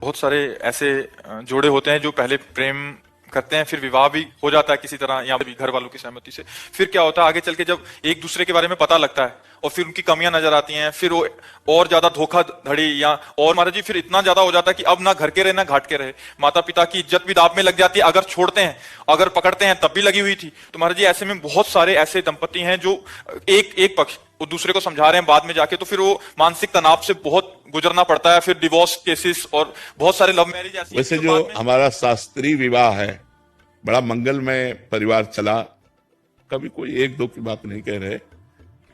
बहुत सारे ऐसे जोड़े होते हैं जो पहले प्रेम करते हैं, फिर विवाह भी हो जाता है किसी तरह या भी घर वालों की सहमति से। फिर क्या होता है आगे चल के, जब एक दूसरे के बारे में पता लगता है और फिर उनकी कमियां नजर आती हैं, फिर वो और ज्यादा धोखाधड़ी या और महाराज जी फिर इतना ज्यादा हो जाता है कि अब ना घर के रहे ना घाट के रहे। माता पिता की इज्जत भी दाव में लग जाती है, अगर छोड़ते हैं, अगर पकड़ते हैं तब भी लगी हुई थी। तो महाराज जी ऐसे में बहुत सारे ऐसे दंपति हैं जो एक एक पक्ष वो दूसरे को समझा रहे हैं, बाद में जाके तो फिर वो मानसिक तनाव से बहुत गुजरना पड़ता है, फिर डिवोर्स केसेस और बहुत सारे लव मैरिज ऐसी वैसे जो हमारा शास्त्रीय विवाह है, बड़ा मंगलमय परिवार चला, कभी कोई एक दो की बात नहीं कह रहे।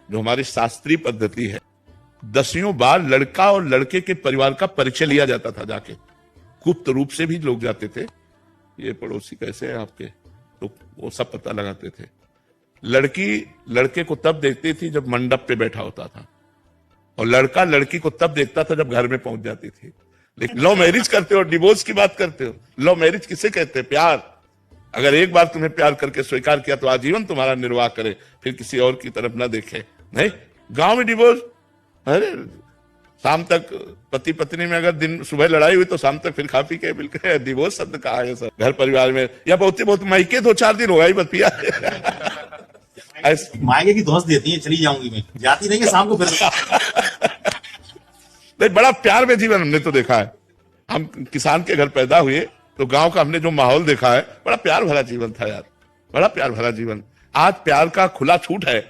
जो हमारी शास्त्रीय पद्धति है, 10 बार लड़का और लड़के के परिवार का परिचय लिया जाता था जाके। गुप्त रूप से भी लोग जाते थे, ये पड़ोसी कैसे हैं आपके, तो वो सब पता लगाते थे। लड़की लड़के को तब देखती थी जब मंडप पे बैठा होता था, और लड़का लड़की को तब देखता था जब घर में पहुंच जाती थी। लेकिन लव मैरिज करते हो, डिवोर्स की बात करते हो। लव मैरिज किसे कहते हैं? प्यार। अगर एक बार तुम्हें प्यार करके स्वीकार किया तो आजीवन तुम्हारा निर्वाह करे, फिर किसी और की तरफ ना देखे। नहीं, गांव में डिवोर्स, अरे शाम तक पति पत्नी में अगर दिन सुबह लड़ाई हुई तो शाम तक फिर खा पी के बिल्कुल डिवोर्स शब्द कहा है सर। घर परिवार में या बहुत मायके 2-4 दिन होगा ही बस पिया। मायके की धौंस देती है, चली जाऊंगी मैं, जाती नहीं है शाम को फिर। नहीं, बड़ा प्यार में जीवन हमने तो देखा है। हम किसान के घर पैदा हुए तो गांव का हमने जो माहौल देखा है, बड़ा प्यार भरा जीवन था यार, बड़ा प्यार भरा जीवन। आज प्यार का खुला छूट है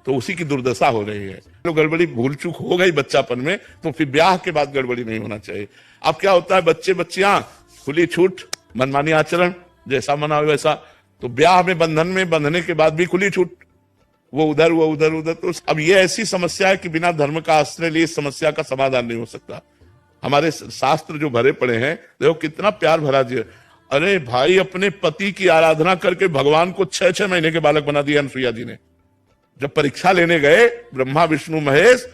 तो उसी की दुर्दशा हो रही है। तो गड़बड़ी भूल चूक हो गई बच्चापन में, तो फिर ब्याह के बाद गड़बड़ी नहीं होना चाहिए। अब क्या होता है, बच्चे बच्चियां खुली छूट, मनमानी आचरण, जैसा मना हो वैसा। तो ब्याह में बंधन में बंधने के बाद भी खुली छूट, वो उधर वो उधर उधर। तो अब ये ऐसी समस्या है कि बिना धर्म का आश्रय लिए इस समस्या का समाधान नहीं हो सकता। हमारे शास्त्र जो भरे पड़े हैं, देखो कितना प्यार भरा जी। अरे भाई, अपने पति की आराधना करके भगवान को 6-6 महीने के बालक बना दिया अनसुईया जी ने। जब परीक्षा लेने गए, ब्रह्मा विष्णु महेश,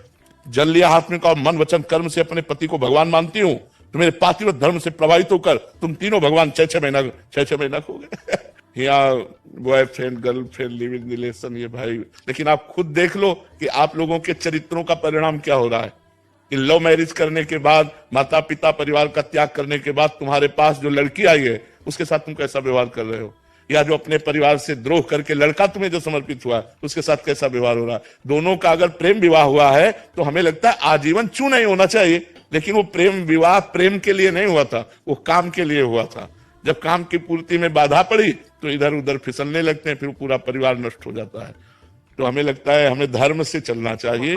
जल लिया हाथ में, का मन वचन कर्म से अपने पति को भगवान मानती हूँ, तो मेरे पातिव्रत धर्म से प्रभावित होकर तुम तीनों भगवान 6-6 महीना हो गए। यहाँ बॉयफ्रेंड गर्लफ्रेंड लिविंग रिलेशन, ये भाई। लेकिन आप खुद देख लो कि आप लोगों के चरित्रों का परिणाम क्या हो रहा है कि लव मैरिज करने के बाद, माता पिता परिवार का त्याग करने के बाद तुम्हारे पास जो लड़की आई है उसके साथ तुम कैसा व्यवहार कर रहे हो, या जो अपने परिवार से द्रोह करके लड़का तुम्हें जो समर्पित हुआ उसके साथ कैसा व्यवहार हो रहा है। दोनों का अगर प्रेम विवाह हुआ है तो हमें लगता है आजीवन क्यों नहीं होना चाहिए। लेकिन वो प्रेम विवाह प्रेम के लिए नहीं हुआ था, वो काम के लिए हुआ था। जब काम की पूर्ति में बाधा पड़ी तो इधर उधर फिसलने लगते हैं, फिर पूरा परिवार नष्ट हो जाता है। तो हमें लगता है हमें धर्म से चलना चाहिए।